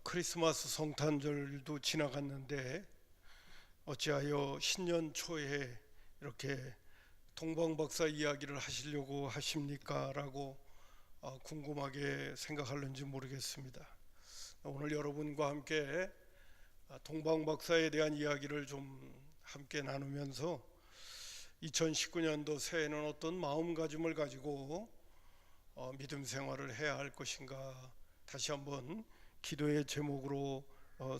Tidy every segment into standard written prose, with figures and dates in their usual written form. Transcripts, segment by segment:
크리스마스 성탄절도 지나갔는데 어찌하여 신년 초에 이렇게 동방박사 이야기를 하시려고 하십니까? 라고 궁금하게 생각하는지 모르겠습니다. 오늘 여러분과 함께 동방박사에 대한 이야기를 좀 함께 나누면서 2019년도 새해에는 어떤 마음가짐을 가지고 믿음 생활을 해야 할 것인가 다시 한번 기도의 제목으로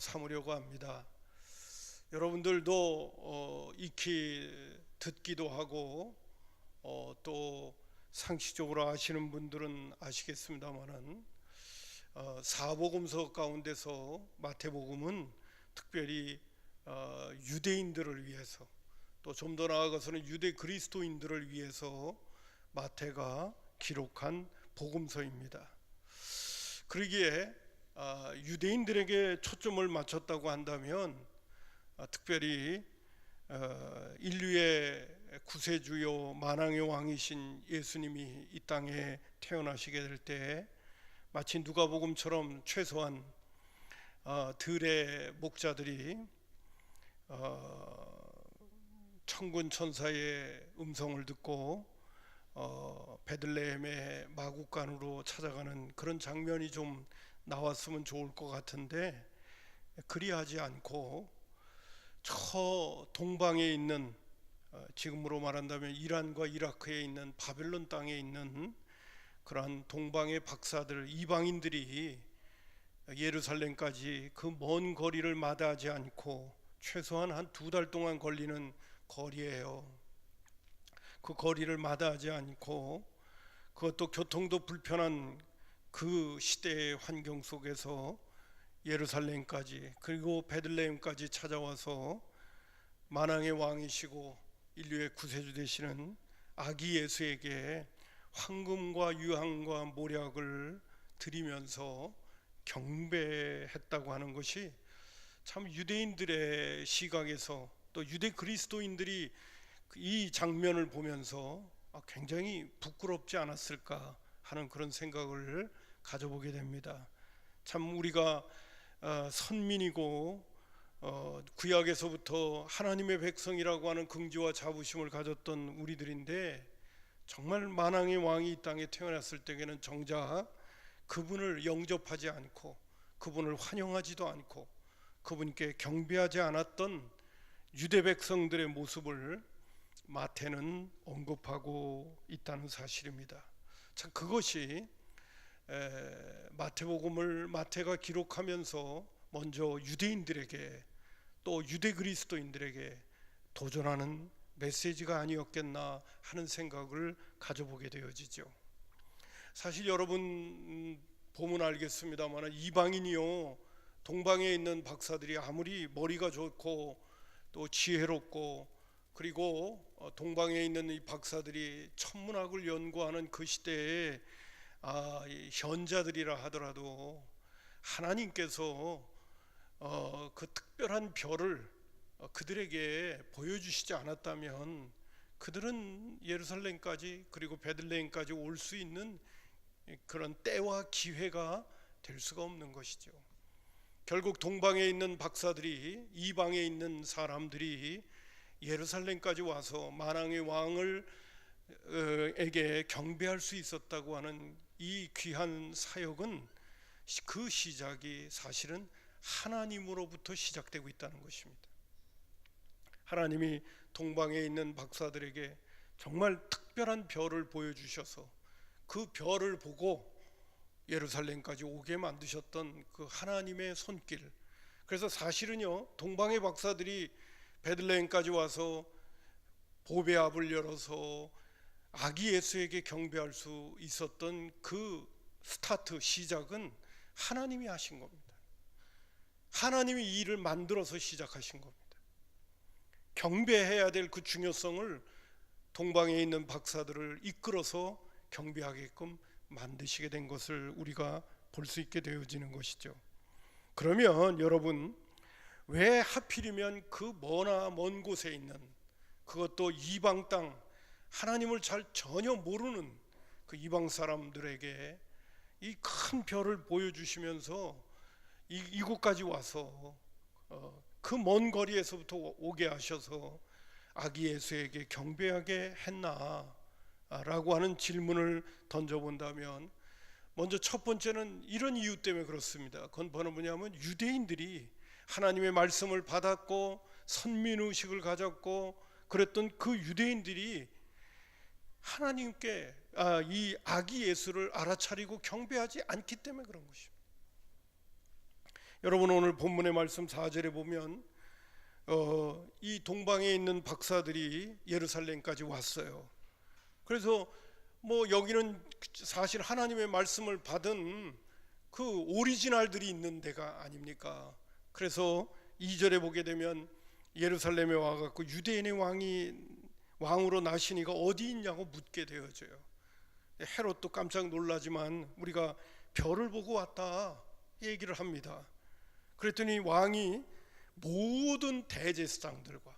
삼으려고 합니다. 여러분들도 익히 듣기도 하고 또 상식적으로 아시는 분들은 아시겠습니다만은 사복음서 가운데서 마태복음은 특별히 유대인들을 위해서 또 좀 더 나아가서는 유대 그리스도인들을 위해서 마태가 기록한 복음서입니다. 그러기에 유대인들에게 초점을 맞췄다고 한다면 특별히 인류의 구세주요 만왕의 왕이신 예수님이 이 땅에 태어나시게 될 때 마치 누가복음처럼 최소한 들의 목자들이 천군 천사의 음성을 듣고 베들레헴의 마구간으로 찾아가는 그런 장면이 좀 나왔으면 좋을 것 같은데 그리하지 않고 저 동방에 있는 지금으로 말한다면 이란과 이라크에 있는 바벨론 땅에 있는 그러한 동방의 박사들 이방인들이 예루살렘까지 그 먼 거리를 마다하지 않고 최소한 한 2달 동안 걸리는 거리예요. 그 거리를 마다하지 않고 그것도 교통도 불편한 그 시대의 환경 속에서 예루살렘까지 그리고 베들레헴까지 찾아와서 만왕의 왕이시고 인류의 구세주 되시는 아기 예수에게 황금과 유황과 모략을 드리면서 경배했다고 하는 것이 참 유대인들의 시각에서 또 유대 그리스도인들이 이 장면을 보면서 굉장히 부끄럽지 않았을까 하는 그런 생각을 가져보게 됩니다. 참 우리가 선민이고 구약에서부터 하나님의 백성이라고 하는 긍지와 자부심을 가졌던 우리들인데 정말 만왕의 왕이 이 땅에 태어났을 때에는 정작 그분을 영접하지 않고 그분을 환영하지도 않고 그분께 경배하지 않았던 유대 백성들의 모습을 마태는 언급하고 있다는 사실입니다. 참 그것이 마태복음을 마태가 기록하면서 먼저 유대인들에게 또 유대 그리스도인들에게 도전하는 메시지가 아니었겠나 하는 생각을 가져보게 되어지죠. 사실 여러분 보면 알겠습니다만 이방인이요 동방에 있는 박사들이 아무리 머리가 좋고 또 지혜롭고 그리고 동방에 있는 이 박사들이 천문학을 연구하는 그 시대에 현자들이라 하더라도 하나님께서 그 특별한 별을 그들에게 보여주시지 않았다면 그들은 예루살렘까지 그리고 베들레헴까지 올 수 있는 그런 때와 기회가 될 수가 없는 것이죠. 결국 동방에 있는 박사들이 이방에 있는 사람들이 예루살렘까지 와서 만왕의 왕을 에게 경배할 수 있었다고 하는 이 귀한 사역은 그 시작이 사실은 하나님으로부터 시작되고 있다는 것입니다. 하나님이 동방에 있는 박사들에게 정말 특별한 별을 보여주셔서 그 별을 보고 예루살렘까지 오게 만드셨던 그 하나님의 손길. 그래서 사실은요 동방의 박사들이 베들레헴까지 와서 보배압을 열어서 아기 예수에게 경배할 수 있었던 그 스타트 시작은 하나님이 하신 겁니다. 하나님이 이 일을 만들어서 시작하신 겁니다. 경배해야 될 그 중요성을 동방에 있는 박사들을 이끌어서 경배하게끔 만드시게 된 것을 우리가 볼 수 있게 되어지는 것이죠. 그러면 여러분 왜 하필이면 그 머나 먼 곳에 있는 그것도 이방 땅 하나님을 전혀 모르는 그 이방 사람들에게 이 큰 별을 보여주시면서 이곳까지 와서 그 먼 거리에서부터 오게 하셔서 아기 예수에게 경배하게 했나? 라고 하는 질문을 던져본다면, 먼저 첫 번째는 이런 이유 때문에 그렇습니다. 그건 뭐냐면 유대인들이 하나님의 말씀을 받았고 선민의식을 가졌고 그랬던 그 유대인들이 하나님께 이 아기 예수를 알아차리고 경배하지 않기 때문에 그런 것입니다. 여러분, 오늘 본문의 말씀 4절에 보면 이 동방에 있는 박사들이 예루살렘까지 왔어요. 그래서 여기는 사실 하나님의 말씀을 받은 그 오리지널들이 있는 데가 아닙니까? 그래서 2절에 보게 되면 예루살렘에 와갖고 유대인의 왕으로 나신 이가 어디 있냐고 묻게 되어져요. 헤롯도 깜짝 놀라지만 우리가 별을 보고 왔다 얘기를 합니다. 그랬더니 왕이 모든 대제사장들과,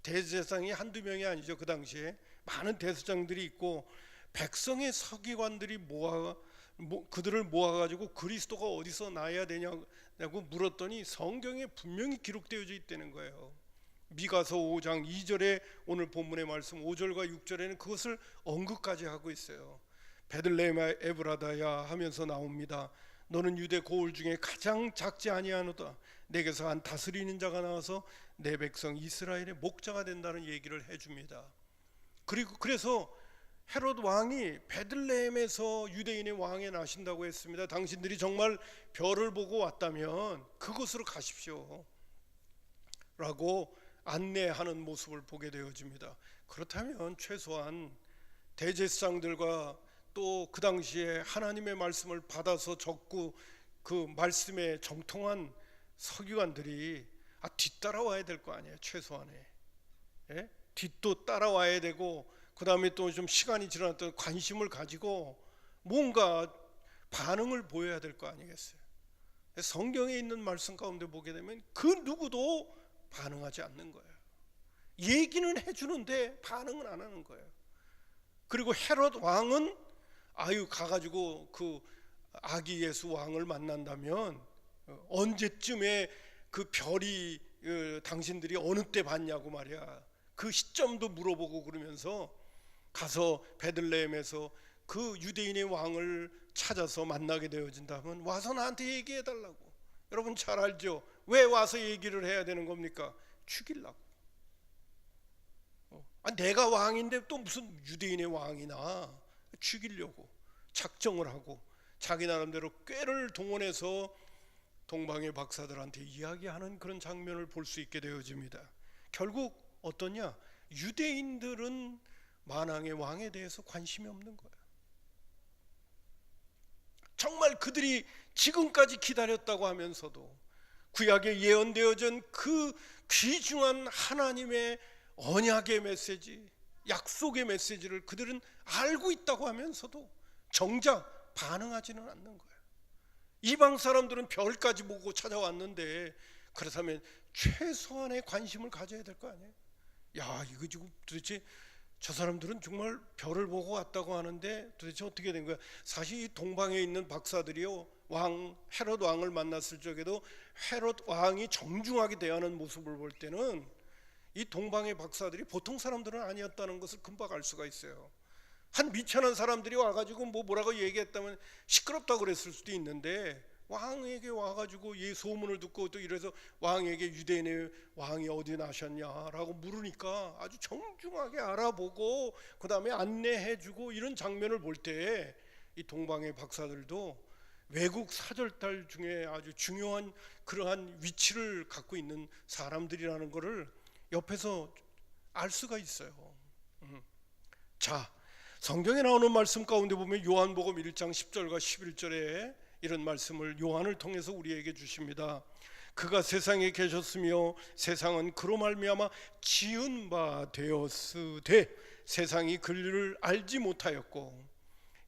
대제사장이 한두 명이 아니죠. 그 당시에 많은 대제사장들이 있고 백성의 서기관들이 그들을 모아가지고 그리스도가 어디서 나야 되냐고 물었더니 성경에 분명히 기록되어져 있다는 거예요. 미가서 5장 2절에 오늘 본문의 말씀 5절과 6절에는 그것을 언급까지 하고 있어요. 베들레헴 에브라다야 하면서 나옵니다. 너는 유대 고을 중에 가장 작지 아니하노다. 내게서 한 다스리는 자가 나와서 내 백성 이스라엘의 목자가 된다는 얘기를 해줍니다. 그래서 헤롯 왕이 베들레헴에서 유대인의 왕에 나신다고 했습니다. 당신들이 정말 별을 보고 왔다면 그곳으로 가십시오 라고 안내하는 모습을 보게 되어집니다. 그렇다면 최소한 대제사장들과 또 그 당시에 하나님의 말씀을 받아서 적고 그 말씀에 정통한 서기관들이 뒤따라와야 될 거 아니에요. 최소한에 뒤도 따라와야 되고, 그 다음에 또 좀 시간이 지났던 관심을 가지고 뭔가 반응을 보여야 될 거 아니겠어요. 성경에 있는 말씀 가운데 보게 되면 그 누구도 반응하지 않는 거예요. 얘기는 해주는데 반응은 안 하는 거예요. 그리고 헤롯 왕은 가가지고 그 아기 예수 왕을 만난다면 언제쯤에 그 별이 당신들이 어느 때 봤냐고 말이야. 그 시점도 물어보고 그러면서 가서 베들레헴에서 그 유대인의 왕을 찾아서 만나게 되어진다면 와서 나한테 얘기해 달라고. 여러분 잘 알죠? 왜 와서 얘기를 해야 되는 겁니까? 죽이려고. 내가 왕인데 또 무슨 유대인의 왕이나, 죽이려고 작정을 하고 자기 나름대로 꾀를 동원해서 동방의 박사들한테 이야기하는 그런 장면을 볼 수 있게 되어집니다. 결국 어떠냐? 유대인들은 만왕의 왕에 대해서 관심이 없는 거예요. 정말 그들이 지금까지 기다렸다고 하면서도 구약에 예언되어진 그 귀중한 하나님의 언약의 메시지, 약속의 메시지를 그들은 알고 있다고 하면서도 정작 반응하지는 않는 거예요. 이방 사람들은 별까지 보고 찾아왔는데 그렇다면 최소한의 관심을 가져야 될 거 아니에요. 이거 지금 도대체 저 사람들은 정말 별을 보고 왔다고 하는데 도대체 어떻게 된 거야? 사실 이 동방에 있는 박사들이요, 헤롯 왕을 만났을 적에도 헤롯 왕이 정중하게 대하는 모습을 볼 때는 이 동방의 박사들이 보통 사람들은 아니었다는 것을 금방 알 수가 있어요. 한 미천한 사람들이 와가지고 뭐라고 얘기했다면 시끄럽다고 그랬을 수도 있는데, 왕에게 와가지고 이 소문을 듣고 또 이래서 왕에게 유대인의 왕이 어디 나셨냐라고 물으니까 아주 정중하게 알아보고 그 다음에 안내해주고 이런 장면을 볼 때 이 동방의 박사들도 외국 사절달 중에 아주 중요한 그러한 위치를 갖고 있는 사람들이라는 것을 옆에서 알 수가 있어요. 자, 성경에 나오는 말씀 가운데 보면 요한복음 1장 10절과 11절에 이런 말씀을 요한을 통해서 우리에게 주십니다. 그가 세상에 계셨으며 세상은 그로 말미암아 지은 바 되었으되 세상이 그를 알지 못하였고.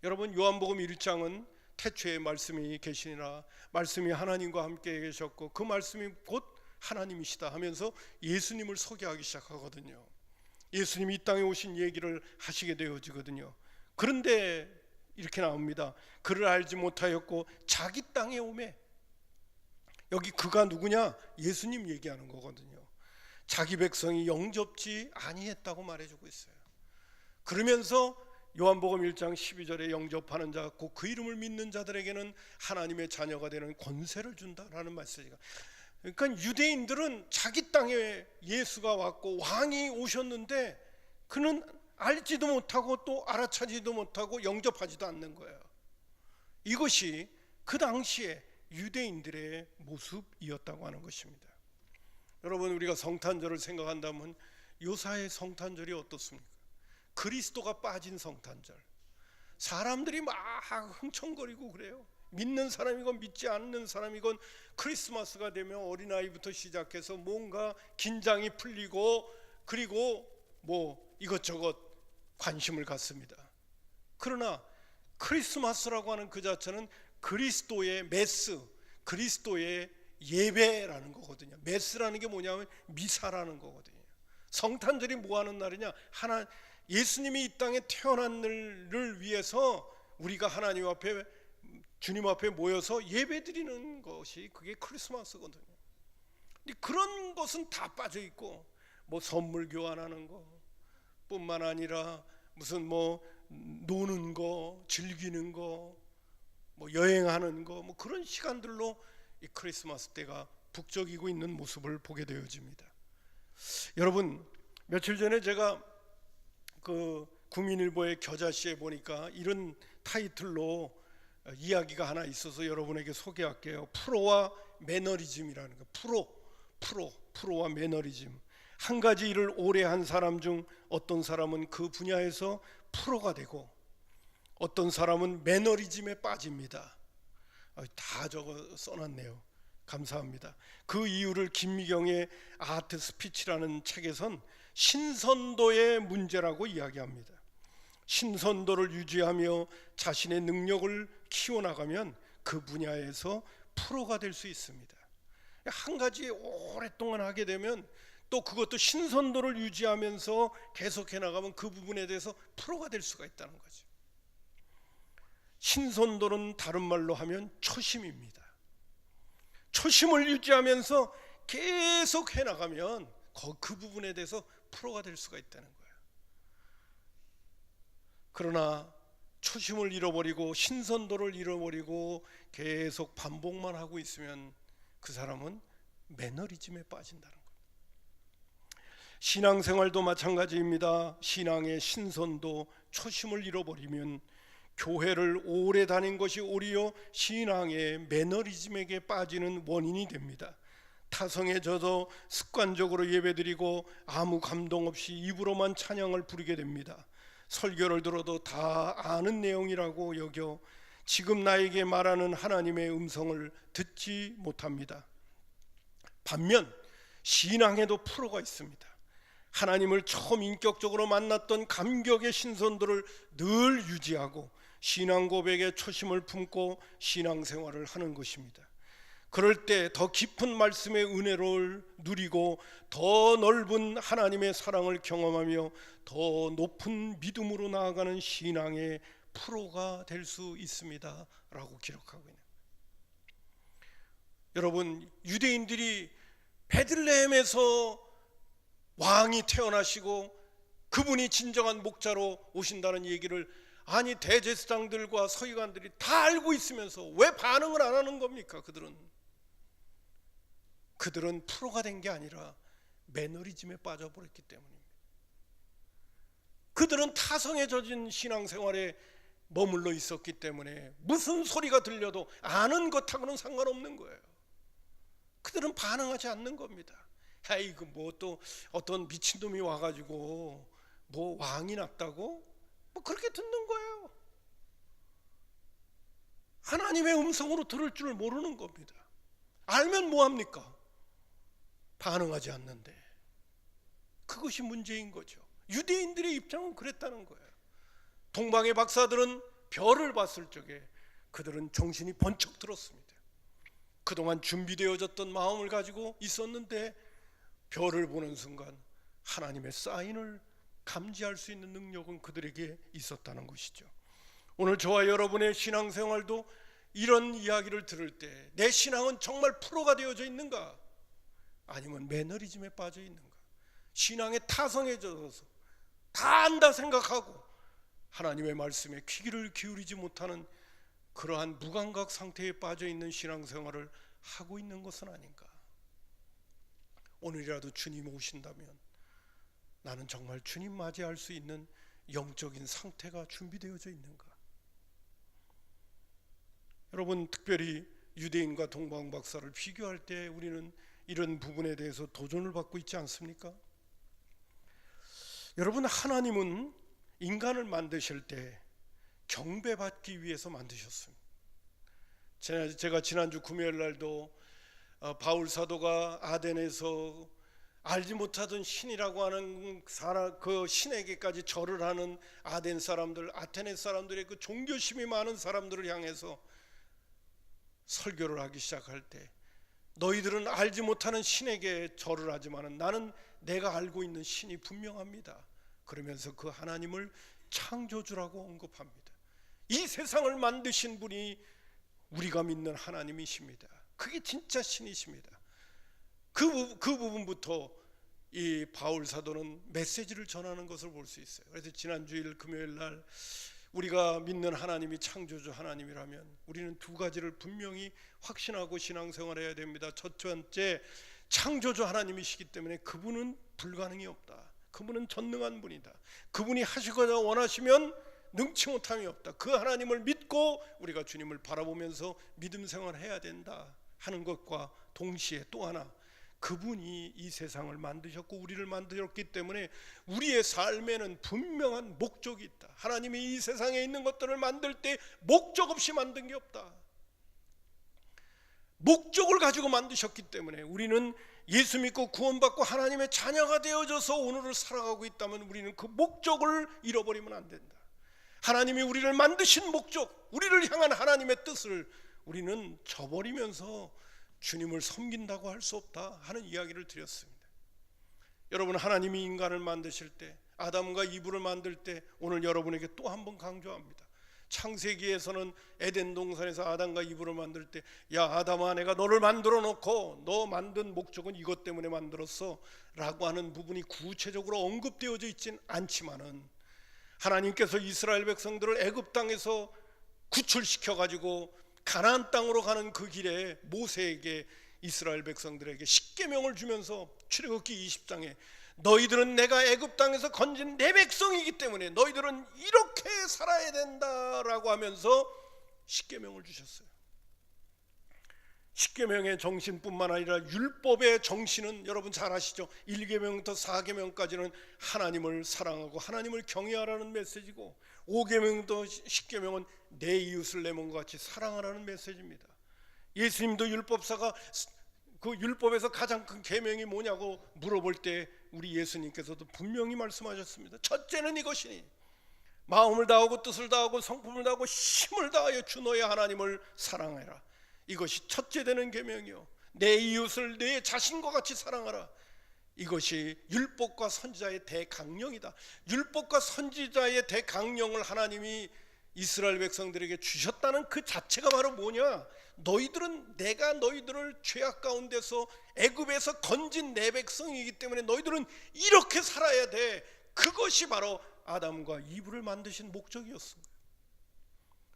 여러분, 요한복음 1장은 태초에 말씀이 계시니라, 말씀이 하나님과 함께 계셨고 그 말씀이 곧 하나님이시다 하면서 예수님을 소개하기 시작하거든요. 예수님이 이 땅에 오신 얘기를 하시게 되어지거든요. 그런데 이렇게 나옵니다. 그를 알지 못하였고 자기 땅에 오매. 여기 그가 누구냐? 예수님 얘기하는 거거든요. 자기 백성이 영접지 아니했다고 말해주고 있어요. 그러면서 요한복음 1장 12절에 영접하는 자, 곧 그 이름을 믿는 자들에게는 하나님의 자녀가 되는 권세를 준다라는 말씀이가. 그러니까 유대인들은 자기 땅에 예수가 왔고 왕이 오셨는데 그는 알지도 못하고 또 알아차지도 못하고 영접하지도 않는 거예요. 이것이 그 당시에 유대인들의 모습이었다고 하는 것입니다. 여러분, 우리가 성탄절을 생각한다면 요사의 성탄절이 어떻습니까? 그리스도가 빠진 성탄절. 사람들이 막 흥청거리고 그래요. 믿는 사람이건 믿지 않는 사람이건 크리스마스가 되면 어린아이부터 시작해서 뭔가 긴장이 풀리고 그리고 뭐 이것저것 관심을 갖습니다. 그러나 크리스마스라고 하는 그 자체는 그리스도의 메스, 그리스도의 예배라는 거거든요. 메스라는 게 뭐냐면 미사라는 거거든요. 성탄절이 뭐 하는 날이냐? 예수님이 이 땅에 태어난 날을 위해서 우리가 하나님 앞에, 주님 앞에 모여서 예배드리는 것이 그게 크리스마스거든요. 그런 것은 다 빠져 있고 뭐 선물 교환하는 거 뿐만 아니라 무슨 뭐 노는 거, 즐기는 거, 뭐 여행하는 거, 뭐 그런 시간들로 이 크리스마스 때가 북적이고 있는 모습을 보게 되어집니다. 여러분, 며칠 전에 제가 그 국민일보의 겨자씨에 보니까 이런 타이틀로 이야기가 하나 있어서 여러분에게 소개할게요. 프로와 매너리즘이라는 거. 프로와 매너리즘. 한 가지 일을 오래 한 사람 중 어떤 사람은 그 분야에서 프로가 되고 어떤 사람은 매너리즘에 빠집니다. 다 적어 써놨네요. 감사합니다. 그 이유를 김미경의 아트 스피치라는 책에선 신선도의 문제라고 이야기합니다. 신선도를 유지하며 자신의 능력을 키워나가면 그 분야에서 프로가 될 수 있습니다. 한 가지 오랫동안 하게 되면 또 그것도 신선도를 유지하면서 계속해 나가면 그 부분에 대해서 프로가 될 수가 있다는 거죠. 신선도는 다른 말로 하면 초심입니다. 초심을 유지하면서 계속 해나가면 그 부분에 대해서 프로가 될 수가 있다는 거예요. 그러나 초심을 잃어버리고 신선도를 잃어버리고 계속 반복만 하고 있으면 그 사람은 매너리즘에 빠진다는 거예요. 신앙생활도 마찬가지입니다. 신앙의 신선도, 초심을 잃어버리면 교회를 오래 다닌 것이 오히려 신앙의 매너리즘에게 빠지는 원인이 됩니다. 타성에 젖어 습관적으로 예배드리고 아무 감동 없이 입으로만 찬양을 부르게 됩니다. 설교를 들어도 다 아는 내용이라고 여겨 지금 나에게 말하는 하나님의 음성을 듣지 못합니다. 반면 신앙에도 프로가 있습니다. 하나님을 처음 인격적으로 만났던 감격의 신선도를 늘 유지하고 신앙 고백에 초심을 품고 신앙생활을 하는 것입니다. 그럴 때 더 깊은 말씀의 은혜를 누리고 더 넓은 하나님의 사랑을 경험하며 더 높은 믿음으로 나아가는 신앙의 프로가 될 수 있습니다 라고 기록하고 있네요. 여러분, 유대인들이 베들레헴에서 왕이 태어나시고 그분이 진정한 목자로 오신다는 얘기를 아니 대제사장들과 서기관들이 다 알고 있으면서 왜 반응을 안 하는 겁니까? 그들은 프로가 된 게 아니라 매너리즘에 빠져버렸기 때문입니다. 그들은 타성에 젖은 신앙생활에 머물러 있었기 때문에 무슨 소리가 들려도 아는 것하고는 상관없는 거예요. 그들은 반응하지 않는 겁니다. 그 뭐 또 어떤 미친놈이 와가지고 뭐 왕이 났다고 뭐 그렇게 듣는 거예요. 하나님의 음성으로 들을 줄 모르는 겁니다. 알면 뭐합니까? 반응하지 않는데. 그것이 문제인 거죠. 유대인들의 입장은 그랬다는 거예요. 동방의 박사들은 별을 봤을 적에 그들은 정신이 번쩍 들었습니다. 그동안 준비되어졌던 마음을 가지고 있었는데 별을 보는 순간 하나님의 사인을 감지할 수 있는 능력은 그들에게 있었다는 것이죠. 오늘 저와 여러분의 신앙생활도 이런 이야기를 들을 때 내 신앙은 정말 프로가 되어져 있는가? 아니면 매너리즘에 빠져 있는가? 신앙에 타성해져서 다 안다 생각하고 하나님의 말씀에 귀를 기울이지 못하는 그러한 무감각 상태에 빠져 있는 신앙생활을 하고 있는 것은 아닌가? 오늘이라도 주님 오신다면 나는 정말 주님 맞이할 수 있는 영적인 상태가 준비되어져 있는가? 여러분, 특별히 유대인과 동방 박사를 비교할 때 우리는 이런 부분에 대해서 도전을 받고 있지 않습니까? 여러분, 하나님은 인간을 만드실 때 경배받기 위해서 만드셨습니다. 제가 지난주 금요일 날도 바울 사도가 아덴에서 알지 못하던 신이라고 하는 그 신에게까지 절을 하는 아덴 사람들, 아테네 사람들의 그 종교심이 많은 사람들을 향해서 설교를 하기 시작할 때 너희들은 알지 못하는 신에게 절을 하지만 나는 내가 알고 있는 신이 분명합니다. 그러면서 그 하나님을 창조주라고 언급합니다. 이 세상을 만드신 분이 우리가 믿는 하나님이십니다. 그게 진짜 신이십니다. 그 부분부터 이 바울 사도는 메시지를 전하는 것을 볼 수 있어요. 그래서 지난주일 금요일 날 우리가 믿는 하나님이 창조주 하나님이라면 우리는 두 가지를 분명히 확신하고 신앙생활해야 됩니다. 첫 번째, 창조주 하나님이시기 때문에 그분은 불가능이 없다. 그분은 전능한 분이다. 그분이 하시고자 원하시면 능치 못함이 없다. 그 하나님을 믿고 우리가 주님을 바라보면서 믿음 생활해야 된다 하는 것과 동시에 또 하나, 그분이 이 세상을 만드셨고 우리를 만드셨기 때문에 우리의 삶에는 분명한 목적이 있다. 하나님이 이 세상에 있는 것들을 만들 때 목적 없이 만든 게 없다. 목적을 가지고 만드셨기 때문에 우리는 예수 믿고 구원받고 하나님의 자녀가 되어져서 오늘을 살아가고 있다면 우리는 그 목적을 잃어버리면 안 된다. 하나님이 우리를 만드신 목적, 우리를 향한 하나님의 뜻을 우리는 저버리면서 주님을 섬긴다고 할 수 없다 하는 이야기를 드렸습니다. 여러분, 하나님이 인간을 만드실 때, 아담과 이브를 만들 때 오늘 여러분에게 또 한 번 강조합니다. 창세기에서는 에덴 동산에서 아담과 이브를 만들 때, 야 아담아, 내가 너를 만들어 놓고 너 만든 목적은 이것 때문에 만들었어 라고 하는 부분이 구체적으로 언급되어져 있진 않지만은 하나님께서 이스라엘 백성들을 애굽 땅에서 구출시켜 가지고 가나안 땅으로 가는 그 길에 모세에게, 이스라엘 백성들에게 십계명을 주면서 출애굽기 20장에 너희들은 내가 애굽 땅에서 건진 내 백성이기 때문에 너희들은 이렇게 살아야 된다라고 하면서 십계명을 주셨어요. 십계명의 정신뿐만 아니라 율법의 정신은 여러분 잘 아시죠? 1계명부터 4계명까지는 하나님을 사랑하고 하나님을 경외하라는 메시지고, 5계명부터 10계명은 내 이웃을 내 몸과 같이 사랑하라는 메시지입니다. 예수님도 율법사가 그 율법에서 가장 큰 계명이 뭐냐고 물어볼 때 우리 예수님께서도 분명히 말씀하셨습니다. 첫째는 이것이니 마음을 다하고 뜻을 다하고 성품을 다하고 힘을 다하여 주 너의 하나님을 사랑하라. 이것이 첫째 되는 계명이요, 내 이웃을 내 자신과 같이 사랑하라. 이것이 율법과 선지자의 대강령이다. 율법과 선지자의 대강령을 하나님이 이스라엘 백성들에게 주셨다는 그 자체가 바로 뭐냐? 너희들은 내가 너희들을 죄악 가운데서 애굽에서 건진 내 백성이기 때문에 너희들은 이렇게 살아야 돼. 그것이 바로 아담과 이브를 만드신 목적이었습니다.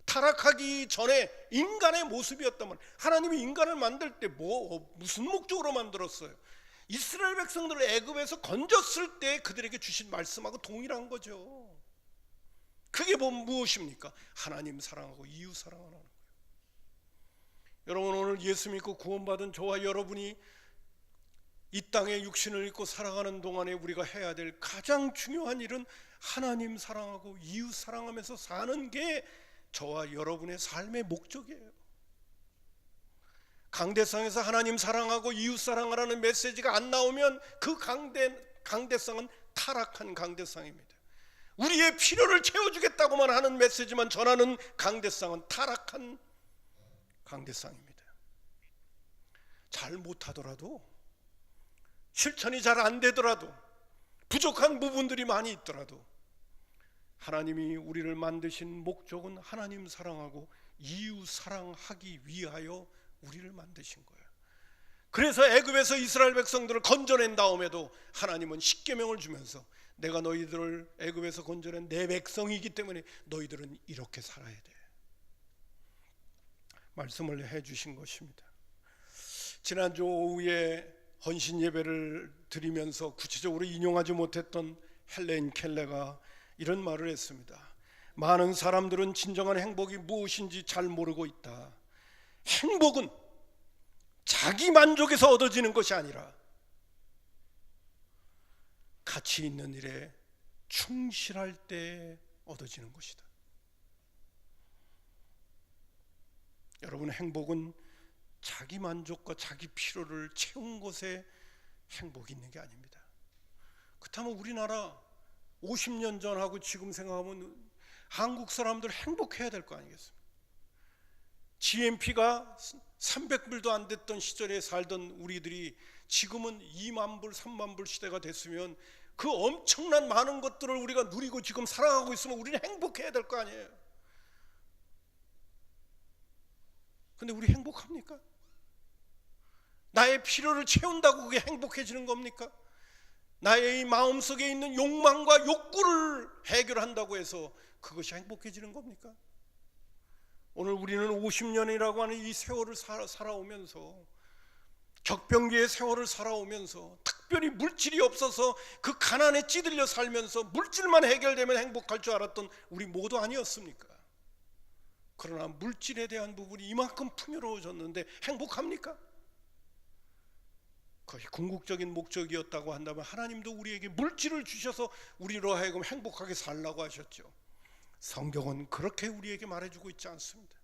타락하기 전에 인간의 모습이었다면, 하나님이 인간을 만들 때 무슨 목적으로 만들었어요? 이스라엘 백성들을 애굽에서 건졌을 때 그들에게 주신 말씀하고 동일한 거죠. 그게 무엇입니까? 하나님 사랑하고 이웃 사랑하는 거예요. 여러분, 오늘 예수 믿고 구원받은 저와 여러분이 이 땅에 육신을 입고 살아가는 동안에 우리가 해야 될 가장 중요한 일은 하나님 사랑하고 이웃 사랑하면서 사는 게 저와 여러분의 삶의 목적이에요. 강대상에서 하나님 사랑하고 이웃 사랑하라는 메시지가 안 나오면 그 강대상은 타락한 강대상입니다. 우리의 필요를 채워주겠다고만 하는 메시지만 전하는 강대상은 타락한 강대상입니다. 잘 못하더라도, 실천이 잘 안 되더라도, 부족한 부분들이 많이 있더라도 하나님이 우리를 만드신 목적은 하나님 사랑하고 이웃 사랑하기 위하여 우리를 만드신 거예요. 그래서 애굽에서 이스라엘 백성들을 건져낸 다음에도 하나님은 십계명을 주면서 내가 너희들을 애굽에서 건져낸 내 백성이기 때문에 너희들은 이렇게 살아야 돼 말씀을 해주신 것입니다. 지난주 오후에 헌신 예배를 드리면서 구체적으로 인용하지 못했던 헬렌 켈러가 이런 말을 했습니다. 많은 사람들은 진정한 행복이 무엇인지 잘 모르고 있다. 행복은 자기 만족에서 얻어지는 것이 아니라 가치 있는 일에 충실할 때 얻어지는 것이다. 여러분, 행복은 자기 만족과 자기 필요를 채운 것에 행복이 있는 게 아닙니다. 그렇다면 우리나라 50년 전하고 지금 생각하면 한국 사람들 행복해야 될 거 아니겠습니까? GNP가 300불도 안 됐던 시절에 살던 우리들이 지금은 2만 불, 3만 불 시대가 됐으면 그 엄청난 많은 것들을 우리가 누리고 지금 살아가고 있으면 우리는 행복해야 될 거 아니에요. 근데 우리 행복합니까? 나의 필요를 채운다고 그게 행복해지는 겁니까? 나의 이 마음속에 있는 욕망과 욕구를 해결한다고 해서 그것이 행복해지는 겁니까? 오늘 우리는 50년이라고 하는 이 세월을 살아오면서, 격변기의 세월을 살아오면서 특별히 물질이 없어서 그 가난에 찌들려 살면서 물질만 해결되면 행복할 줄 알았던 우리 모두 아니었습니까? 그러나 물질에 대한 부분이 이만큼 풍요로워졌는데 행복합니까? 거의 궁극적인 목적이었다고 한다면 하나님도 우리에게 물질을 주셔서 우리로 하여금 행복하게 살라고 하셨죠. 성경은 그렇게 우리에게 말해주고 있지 않습니다.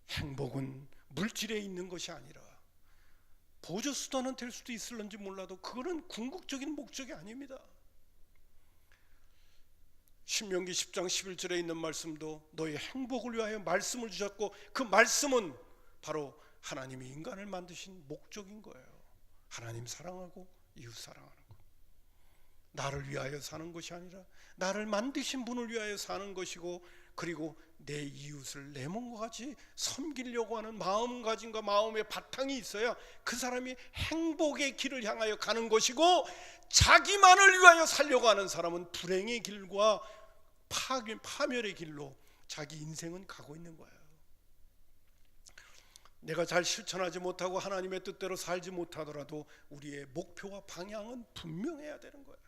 행복은 물질에 있는 것이 아니라 보조수단은 될 수도 있을런지 몰라도 그거는 궁극적인 목적이 아닙니다. 신명기 10장 11절에 있는 말씀도 너의 행복을 위하여 말씀을 주셨고 그 말씀은 바로 하나님이 인간을 만드신 목적인 거예요. 하나님 사랑하고 이웃 사랑하는 것. 나를 위하여 사는 것이 아니라 나를 만드신 분을 위하여 사는 것이고, 그리고 내 이웃을 내 몸과 같이 섬기려고 하는 마음가짐과 마음의 바탕이 있어야 그 사람이 행복의 길을 향하여 가는 것이고, 자기만을 위하여 살려고 하는 사람은 불행의 길과 파멸의 길로 자기 인생은 가고 있는 거예요. 내가 잘 실천하지 못하고 하나님의 뜻대로 살지 못하더라도 우리의 목표와 방향은 분명해야 되는 거예요.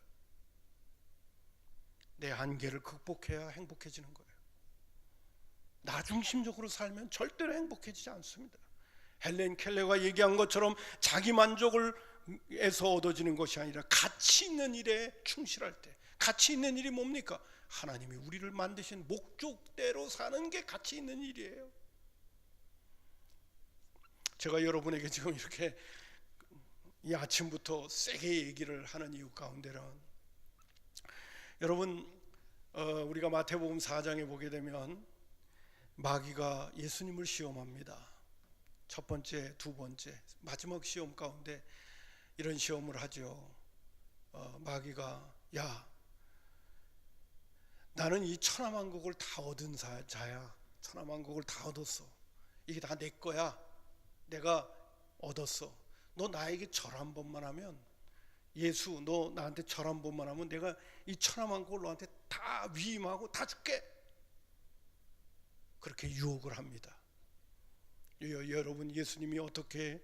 내 한계를 극복해야 행복해지는 거예요. 나 중심적으로 살면 절대로 행복해지지 않습니다. 헬렌 켈러가 얘기한 것처럼 자기 만족에서 얻어지는 것이 아니라 가치 있는 일에 충실할 때, 가치 있는 일이 뭡니까? 하나님이 우리를 만드신 목적대로 사는 게 가치 있는 일이에요. 제가 여러분에게 지금 이렇게 이 아침부터 세게 얘기를 하는 이유 가운데는, 여러분, 우리가 마태복음 4장에 보게 되면 마귀가 예수님을 시험합니다. 첫 번째, 두 번째, 마지막 시험 가운데 이런 시험을 하죠. 마귀가, 야, 나는 이 천하만국을 다 얻은 자야. 천하만국을 다 얻었어. 이게 다 내 거야. 내가 얻었어. 너 나에게 절 한 번만 하면, 예수 너 나한테 절 한 번만 하면 내가 이 천하만국을 너한테 다 위임하고 다 줄게. 그렇게 유혹을 합니다. 여러분, 예수님이 어떻게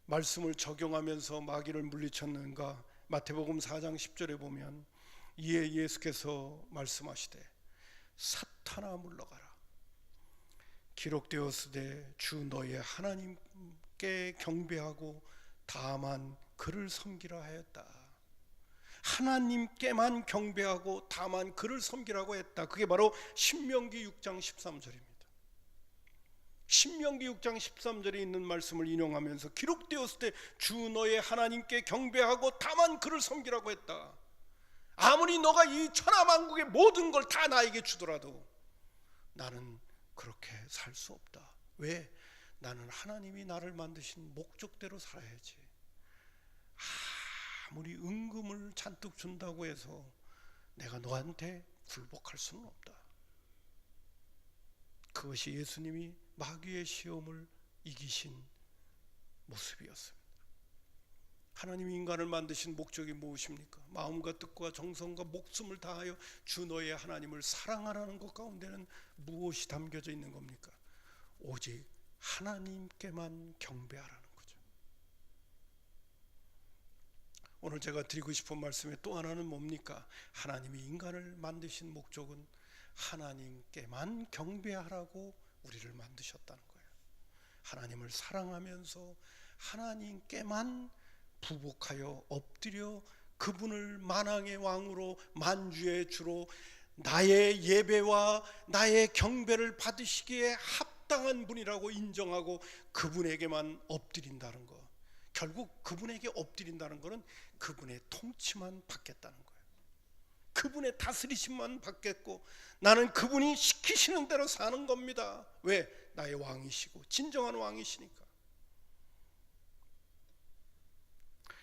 말씀을 적용하면서 마귀를 물리쳤는가? 마태복음 4장 10절에 보면 이에 예수께서 말씀하시되 사탄아 물러가라. 기록되었으되 주 너의 하나님께 경배하고 다만 그를 섬기라 하였다. 하나님께만 경배하고 다만 그를 섬기라고 했다. 그게 바로 신명기 6장 13절입니다. 신명기 6장 13절에 있는 말씀을 인용하면서 기록되었을 때 주 너의 하나님께 경배하고 다만 그를 섬기라고 했다. 아무리 너가 이 천하만국의 모든 걸 다 나에게 주더라도 나는 그렇게 살 수 없다. 왜? 나는 하나님이 나를 만드신 목적대로 살아야지. 아무리 은금을 잔뜩 준다고 해서 내가 너한테 굴복할 수는 없다. 그것이 예수님이 마귀의 시험을 이기신 모습이었습니다. 하나님이 인간을 만드신 목적이 무엇입니까? 마음과 뜻과 정성과 목숨을 다하여 주 너의 하나님을 사랑하라는 것 가운데는 무엇이 담겨져 있는 겁니까? 오직 하나님께만 경배하라는 거죠. 오늘 제가 드리고 싶은 말씀의 또 하나는 뭡니까? 하나님이 인간을 만드신 목적은 하나님께만 경배하라고 우리를 만드셨다는 거예요. 하나님을 사랑하면서 하나님께만 부복하여 엎드려 그분을 만왕의 왕으로 만주의 주로 나의 예배와 나의 경배를 받으시기에 합당한 분이라고 인정하고 그분에게만 엎드린다는 것. 결국 그분에게 엎드린다는 것은 그분의 통치만 받겠다는 거예요. 그분의 다스리심만 받겠고 나는 그분이 시키시는 대로 사는 겁니다. 왜? 나의 왕이시고 진정한 왕이시니까.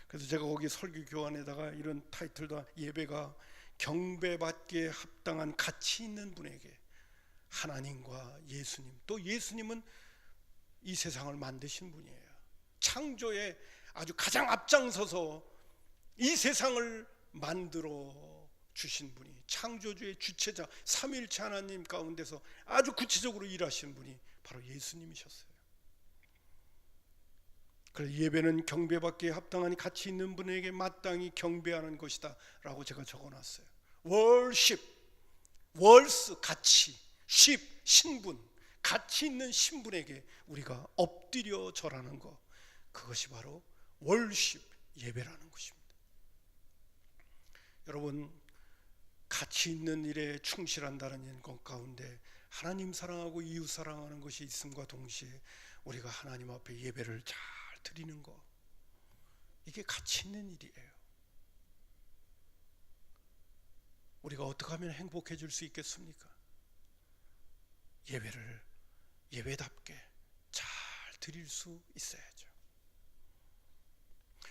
그래서 제가 거기 설교 교환에다가 이런 타이틀도, 예배가 경배받기에 합당한 가치 있는 분에게, 하나님과 예수님, 또 예수님은 이 세상을 만드신 분이에요. 창조에 아주 가장 앞장서서 이 세상을 만들어 주신 분이, 창조주의 주체자 삼위일체 하나님 가운데서 아주 구체적으로 일하신 분이 바로 예수님이셨어요. 그래서 예배는 경배받기에 합당한 가치 있는 분에게 마땅히 경배하는 것이다 라고 제가 적어놨어요. 월십, 월스 가치, 십 신분, 가치 있는 신분에게 우리가 엎드려 절하는 것, 그것이 바로 월십, 예배라는 것입니다. 여러분, 가치 있는 일에 충실한다는 것 가운데 하나님 사랑하고 이웃 사랑하는 것이 있음과 동시에 우리가 하나님 앞에 예배를 잘 드리는 것, 이게 가치 있는 일이에요. 우리가 어떻게 하면 행복해질 수 있겠습니까? 예배를 예배답게 잘 드릴 수 있어야죠.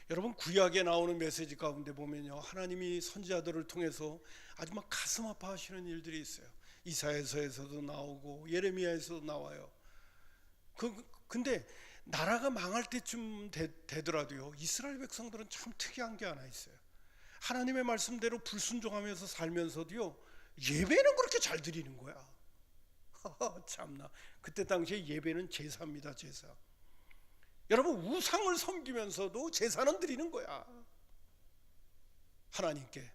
여러분, 구약에 나오는 메시지 가운데 보면요, 하나님이 선지자들을 통해서 아주 막 가슴 아파하시는 일들이 있어요. 이사야서에서도 나오고 예레미야에서도 나와요. 근데 나라가 망할 때쯤 되더라도요, 이스라엘 백성들은 참 특이한 게 하나 있어요. 하나님의 말씀대로 불순종하면서 살면서도요, 예배는 그렇게 잘 드리는 거야. 참나, 그때 당시에 예배는 제사입니다. 제사. 여러분, 우상을 섬기면서도 제사는 드리는 거야, 하나님께.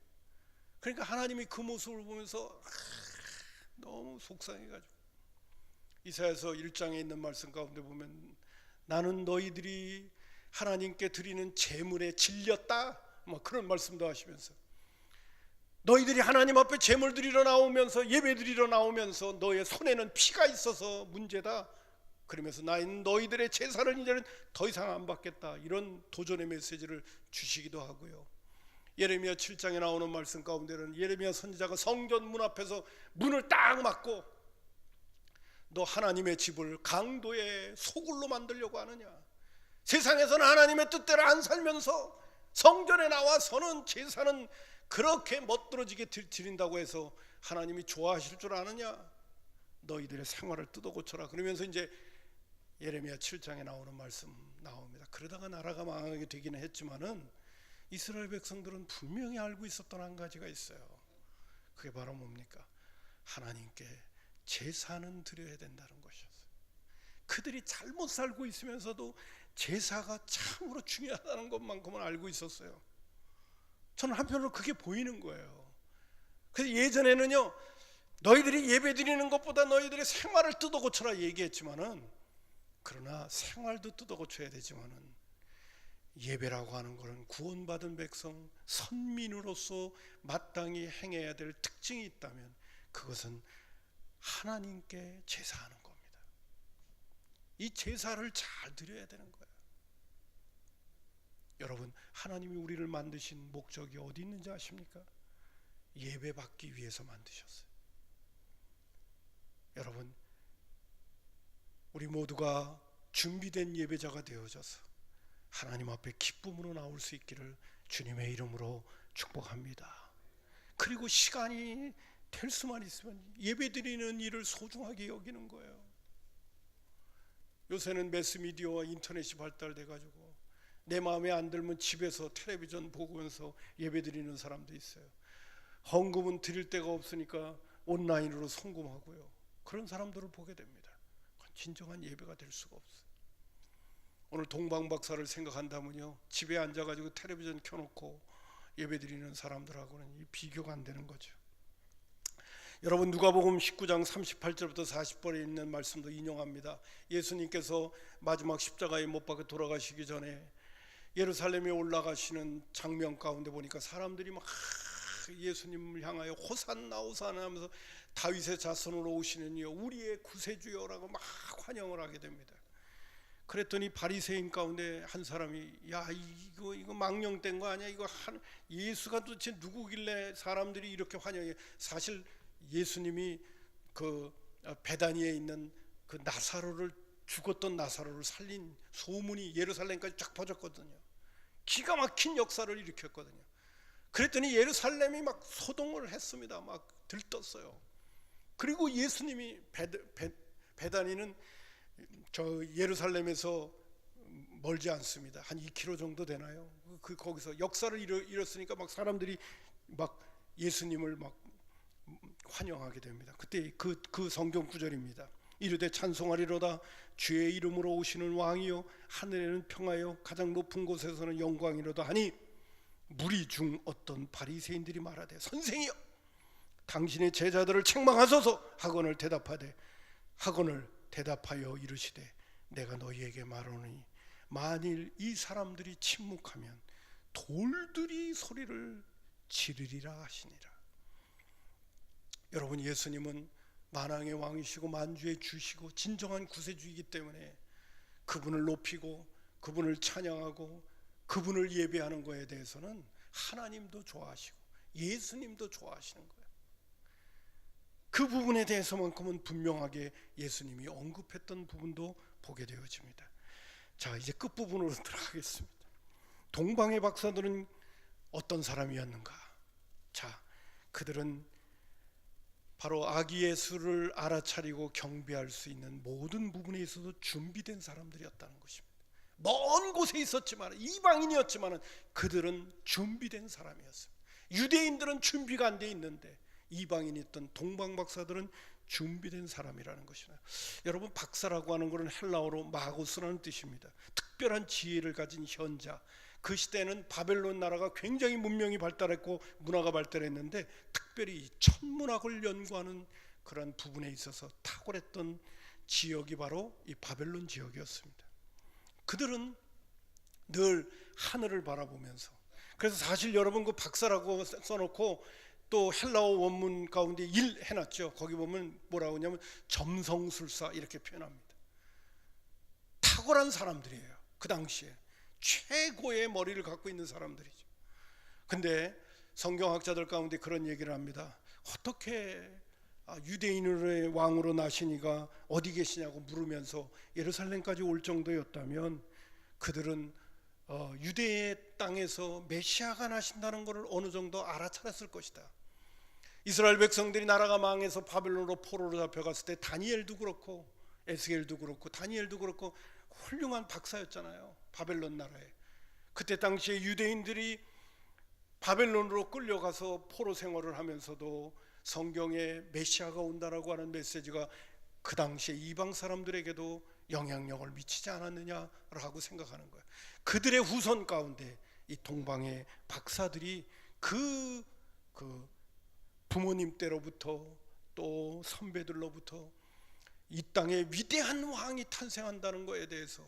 그러니까 하나님이 그 모습을 보면서 너무 속상해가지고, 이사야서 1장에 있는 말씀 가운데 보면, 나는 너희들이 하나님께 드리는 제물에 질렸다, 뭐 그런 말씀도 하시면서, 너희들이 하나님 앞에 제물 드리러 나오면서, 예배 드리러 나오면서 너의 손에는 피가 있어서 문제다, 그러면서 나는 너희들의 제사를 이제는 더 이상 안 받겠다, 이런 도전의 메시지를 주시기도 하고요. 예레미야 7장에 나오는 말씀 가운데는 예레미야 선지자가 성전 문 앞에서 문을 딱 막고, 너 하나님의 집을 강도의 소굴로 만들려고 하느냐, 세상에서는 하나님의 뜻대로 안 살면서 성전에 나와서는 제사는 그렇게 멋들어지게 드린다고 해서 하나님이 좋아하실 줄 아느냐, 너희들의 생활을 뜯어 고쳐라. 그러면서 이제 예레미야 7장에 나오는 말씀 나옵니다. 그러다가 나라가 망하게 되기는 했지만은 이스라엘 백성들은 분명히 알고 있었던 한 가지가 있어요. 그게 바로 뭡니까? 하나님께 제사는 드려야 된다는 것이었어요. 그들이 잘못 살고 있으면서도 제사가 참으로 중요하다는 것만큼은 알고 있었어요. 저는 한편으로 그게 보이는 거예요. 그래서 예전에는요, 너희들이 예배 드리는 것보다 너희들의 생활을 뜯어 고쳐라 얘기했지만은, 그러나 생활도 뜯어 고쳐야 되지만은 예배라고 하는 것은 구원받은 백성, 선민으로서 마땅히 행해야 될 특징이 있다면 그것은 하나님께 제사하는 겁니다. 이 제사를 잘 드려야 되는 거예요. 여러분, 하나님이 우리를 만드신 목적이 어디 있는지 아십니까? 예배 받기 위해서 만드셨어요. 여러분, 우리 모두가 준비된 예배자가 되어져서 하나님 앞에 기쁨으로 나올 수 있기를 주님의 이름으로 축복합니다. 그리고 시간이 될 수만 있으면 예배드리는 일을 소중하게 여기는 거예요. 요새는 매스미디어와 인터넷이 발달돼 가지고 내 마음에 안 들면 집에서 텔레비전 보면서 예배드리는 사람도 있어요. 헌금은 드릴 데가 없으니까 온라인으로 송금하고요. 그런 사람들을 보게 됩니다. 그건 진정한 예배가 될 수가 없어요. 오늘 동방박사를 생각한다면요, 집에 앉아가지고 텔레비전 켜놓고 예배드리는 사람들하고는 비교가 안 되는 거죠. 여러분, 누가복음 19장 38절부터 40절에 있는 말씀도 인용합니다. 예수님께서 마지막 십자가에 못 박혀 돌아가시기 전에 예루살렘에 올라가시는 장면 가운데 보니까 사람들이 막 예수님을 향하여 호산나 호산나 하면서 다윗의 자손으로 오시는 이여 우리의 구세주여라고 막 환영을 하게 됩니다. 그랬더니 바리새인 가운데 한 사람이 야 이거 망령된 거 아니야? 이거 예수가 도대체 누구길래 사람들이 이렇게 환영해? 사실 예수님이 그 베다니에 있는 그 나사로를 죽었던 나사로를 살린 소문이 예루살렘까지 쫙 퍼졌거든요. 기가 막힌 역사를 일으켰거든요. 그랬더니 예루살렘이 막 소동을 했습니다. 막 들떴어요. 그리고 예수님이 베다니는 저 예루살렘에서 멀지 않습니다. 한 2km 정도 되나요? 거기서 역사를 이뤘으니까 막 사람들이 막 예수님을 막 환영하게 됩니다. 그때 그 성경 구절입니다. 이르되 찬송하리로다 주의 이름으로 오시는 왕이요 하늘에는 평화요 가장 높은 곳에서는 영광이로다 하니 무리 중 어떤 바리새인들이 말하되 선생이여 당신의 제자들을 책망하소서 하거늘 대답하여 이르시되 내가 너희에게 말하노니 만일 이 사람들이 침묵하면 돌들이 소리를 지르리라 하시니라. 여러분, 예수님은 만왕의 왕이시고 만주의 주시고 진정한 구세주이기 때문에 그분을 높이고 그분을 찬양하고 그분을 예배하는 것에 대해서는 하나님도 좋아하시고 예수님도 좋아하시는 거예요. 그 부분에 대해서만큼은 분명하게 예수님이 언급했던 부분도 보게 되어집니다. 자, 이제 끝부분으로 들어가겠습니다. 동방의 박사들은 어떤 사람이었는가? 자, 그들은 바로 아기 예수를 알아차리고 경배할 수 있는 모든 부분에 있어서 준비된 사람들이었다는 것입니다. 먼 곳에 있었지만 이방인이었지만 그들은 준비된 사람이었습니다. 유대인들은 준비가 안 돼 있는데 이방인이었던 동방 박사들은 준비된 사람이라는 것이다. 여러분, 박사라고 하는 것은 헬라어로 마고스라는 뜻입니다. 특별한 지혜를 가진 현자. 그 시대에는 바벨론 나라가 굉장히 문명이 발달했고 문화가 발달했는데 특별히 천문학을 연구하는 그런 부분에 있어서 탁월했던 지역이 바로 이 바벨론 지역이었습니다. 그들은 늘 하늘을 바라보면서, 그래서 사실 여러분 그 박사라고 써놓고 또 헬라어 원문 가운데 일 해놨죠. 거기 보면 뭐라고 하냐면 점성술사 이렇게 표현합니다. 탁월한 사람들이에요. 그 당시에 최고의 머리를 갖고 있는 사람들이죠. 근데 성경학자들 가운데 그런 얘기를 합니다. 어떻게 유대인의 왕으로 나시니가 어디 계시냐고 물으면서 예루살렘까지 올 정도였다면 그들은 유대의 땅에서 메시아가 나신다는 것을 어느 정도 알아차렸을 것이다. 이스라엘 백성들이 나라가 망해서 바벨론으로 포로로 잡혀갔을 때 다니엘도 그렇고 에스겔도 그렇고 다니엘도 그렇고 훌륭한 박사였잖아요. 바벨론 나라에. 그때 당시에 유대인들이 바벨론으로 끌려가서 포로 생활을 하면서도 성경에 메시아가 온다라고 하는 메시지가 그 당시에 이방 사람들에게도 영향력을 미치지 않았느냐라고 생각하는 거예요. 그들의 후손 가운데 이 동방의 박사들이 그 부모님 때로부터 또 선배들로부터 이 땅에 위대한 왕이 탄생한다는 것에 대해서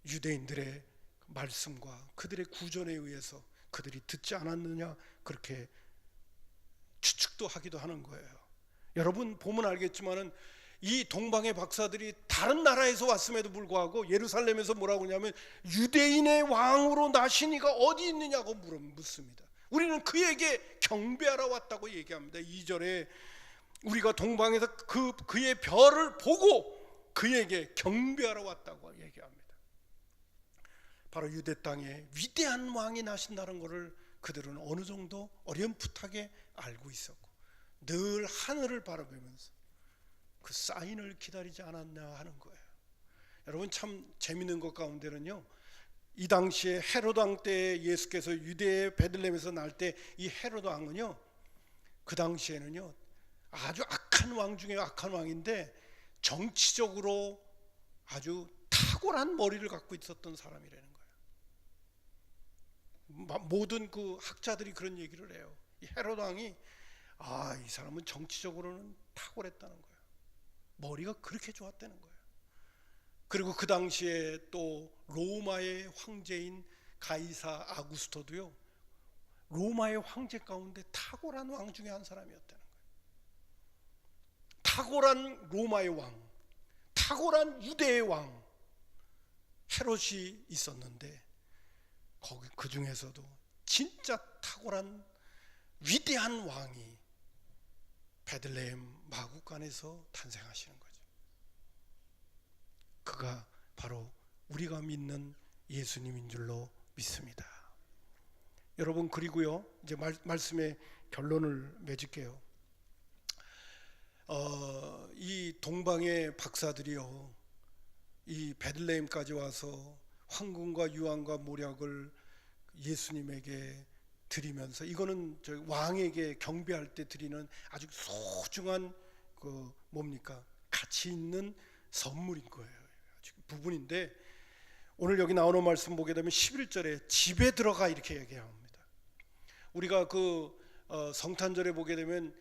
유대인들의 말씀과 그들의 구전에 의해서 그들이 듣지 않았느냐 그렇게 추측도 하기도 하는 거예요. 여러분 보면 알겠지만은 이 동방의 박사들이 다른 나라에서 왔음에도 불구하고 예루살렘에서 뭐라고 하냐면 유대인의 왕으로 나시니가 어디 있느냐고 묻습니다. 우리는 그에게 경배하러 왔다고 얘기합니다. 2절에 우리가 동방에서 그의 별을 보고 그에게 경배하러 왔다고 얘기합니다. 바로 유대 땅에 위대한 왕이 나신다는 것을 그들은 어느 정도 어렴풋하게 알고 있었고 늘 하늘을 바라보면서 그 사인을 기다리지 않았나 하는 거예요. 여러분, 참 재밌는 것 가운데는요, 이 당시에 헤롯 왕 때 예수께서 유대의 베들레헴에서 날 때 이 헤롯 왕은요, 그 당시에는요 아주 악한 왕 중에 악한 왕인데 정치적으로 아주 탁월한 머리를 갖고 있었던 사람이라는 거예요. 모든 그 학자들이 그런 얘기를 해요. 이 헤롯 왕이 이 사람은 정치적으로는 탁월했다는 거예요. 머리가 그렇게 좋았다는 거예요. 그리고 그 당시에 또 로마의 황제인 가이사 아구스토도요, 로마의 황제 가운데 탁월한 왕 중에 한 사람이었다는 거예요. 탁월한 로마의 왕, 탁월한 유대의 왕 헤롯이 있었는데, 거기 그 중에서도 진짜 탁월한 위대한 왕이 베들레헴 마구간에서 탄생하시는 거죠. 그가 바로 우리가 믿는 예수님인 줄로 믿습니다. 여러분, 그리고요, 이제 말씀의 결론을 맺을게요. 이 동방의 박사들이요, 이 베들레헴까지 와서 황금과 유황과 모략을 예수님에게 드리면서, 이거는 저희 왕에게 경배할 때 드리는 아주 소중한 그 뭡니까, 가치 있는 선물인 거예요. 부분인데, 오늘 여기 나오는 말씀 보게 되면 11절에 집에 들어가 이렇게 얘기합니다. 우리가 그 성탄절에 보게 되면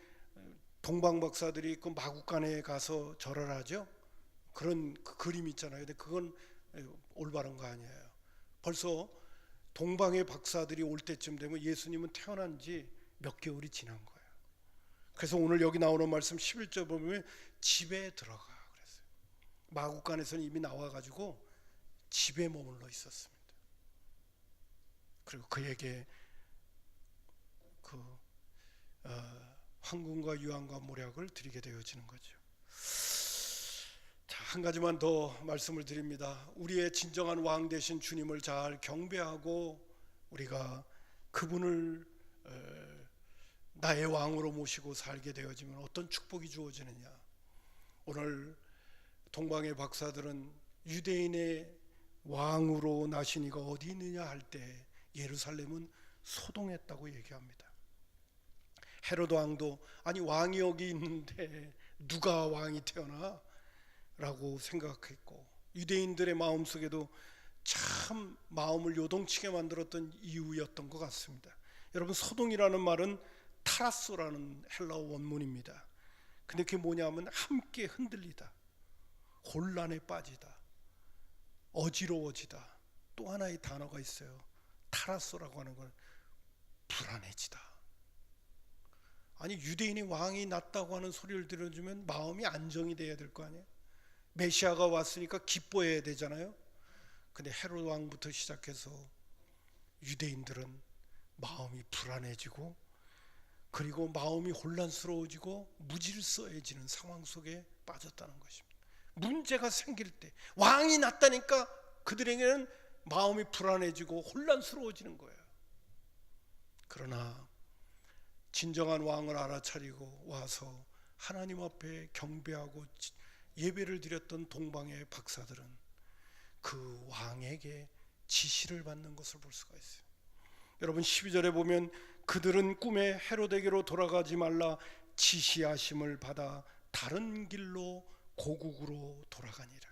동방 박사들이 그 마구간에 가서 절을 하죠. 그런 그 그림 있잖아요. 근데 그건 올바른 거 아니에요. 벌써 동방의 박사들이 올 때쯤 되면 예수님은 태어난 지 몇 개월이 지난 거예요. 그래서 오늘 여기 나오는 말씀 11절 보면 집에 들어가 그랬어요. 마구간에서는 이미 나와가지고 집에 머물러 있었습니다. 그리고 그에게 그 황금과 유황과 모략을 드리게 되어지는 거죠. 자, 한 가지만 더 말씀을 드립니다. 우리의 진정한 왕 되신 주님을 잘 경배하고 우리가 그분을 나의 왕으로 모시고 살게 되어지면 어떤 축복이 주어지느냐. 오늘 동방의 박사들은 유대인의 왕으로 나신 이가 어디 있느냐 할 때 예루살렘은 소동했다고 얘기합니다. 헤롯 왕도 아니 왕이 여기 있는데 누가 왕이 태어나? 라고 생각했고, 유대인들의 마음속에도 참 마음을 요동치게 만들었던 이유였던 것 같습니다. 여러분, 소동이라는 말은 타라소라는 헬라어 원문입니다. 근데 그게 뭐냐면 함께 흔들리다, 혼란에 빠지다, 어지러워지다. 또 하나의 단어가 있어요. 타라소라고 하는 건 불안해지다. 아니, 유대인이 왕이 났다고 하는 소리를 들어주면 마음이 안정이 돼야 될 거 아니에요. 메시아가 왔으니까 기뻐해야 되잖아요. 근데 헤롯 왕부터 시작해서 유대인들은 마음이 불안해지고, 그리고 마음이 혼란스러워지고 무질서해지는 상황 속에 빠졌다는 것입니다. 문제가 생길 때, 왕이 났다니까 그들에게는 마음이 불안해지고 혼란스러워지는 거예요. 그러나 진정한 왕을 알아차리고 와서 하나님 앞에 경배하고 예배를 드렸던 동방의 박사들은 그 왕에게 지시를 받는 것을 볼 수가 있어요. 여러분, 12절에 보면 그들은 꿈에 헤롯에게로 돌아가지 말라 지시하심을 받아 다른 길로 고국으로 돌아가니라.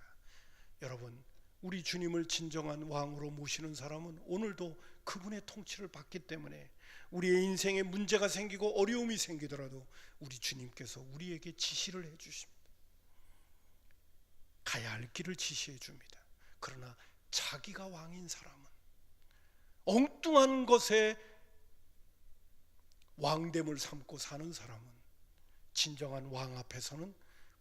여러분, 우리 주님을 진정한 왕으로 모시는 사람은 오늘도 그분의 통치를 받기 때문에 우리의 인생에 문제가 생기고 어려움이 생기더라도 우리 주님께서 우리에게 지시를 해주십니다. 가야 할 길을 지시해 줍니다. 그러나 자기가 왕인 사람은, 엉뚱한 것에 왕됨을 삼고 사는 사람은 진정한 왕 앞에서는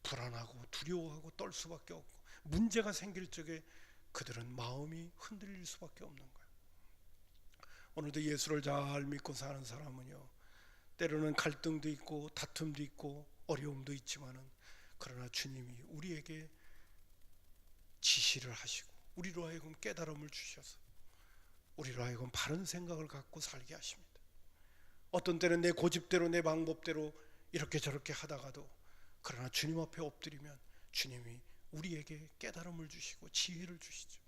불안하고 두려워하고 떨 수밖에 없고, 문제가 생길 적에 그들은 마음이 흔들릴 수밖에 없는 거예요. 오늘도 예수를 잘 믿고 사는 사람은요, 때로는 갈등도 있고 다툼도 있고 어려움도 있지만은, 그러나 주님이 우리에게 지시를 하시고 우리로 하여금 깨달음을 주셔서 우리로 하여금 바른 생각을 갖고 살게 하십니다. 어떤 때는 내 고집대로 내 방법대로 이렇게 저렇게 하다가도 그러나 주님 앞에 엎드리면 주님이 우리에게 깨달음을 주시고 지혜를 주시죠.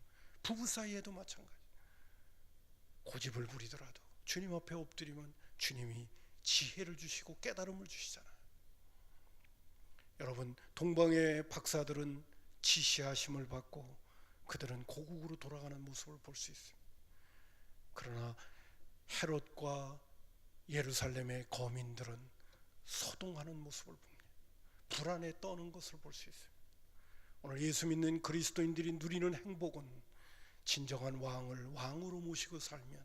부부 사이에도 마찬가지. 고집을 부리더라도 주님 앞에 엎드리면 주님이 지혜를 주시고 깨달음을 주시잖아요. 여러분, 동방의 박사들은 지시하심을 받고 그들은 고국으로 돌아가는 모습을 볼 수 있습니다. 그러나 헤롯과 예루살렘의 거민들은 소동하는 모습을 봅니다. 불안에 떠는 것을 볼 수 있습니다. 오늘 예수 믿는 그리스도인들이 누리는 행복은 진정한 왕을 왕으로 모시고 살면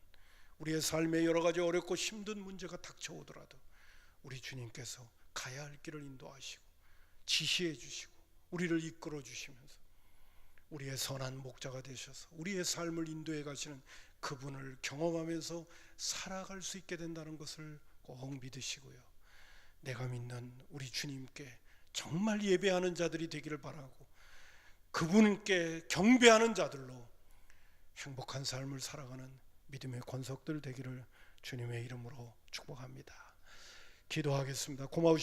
우리의 삶에 여러 가지 어렵고 힘든 문제가 닥쳐오더라도 우리 주님께서 가야 할 길을 인도하시고 지시해 주시고 우리를 이끌어 주시면서 우리의 선한 목자가 되셔서 우리의 삶을 인도해 가시는 그분을 경험하면서 살아갈 수 있게 된다는 것을 꼭 믿으시고요. 내가 믿는 우리 주님께 정말 예배하는 자들이 되기를 바라고 그분께 경배하는 자들로 행복한 삶을 살아가는 믿음의 권속들 되기를 주님의 이름으로 축복합니다. 기도하겠습니다. 고마우신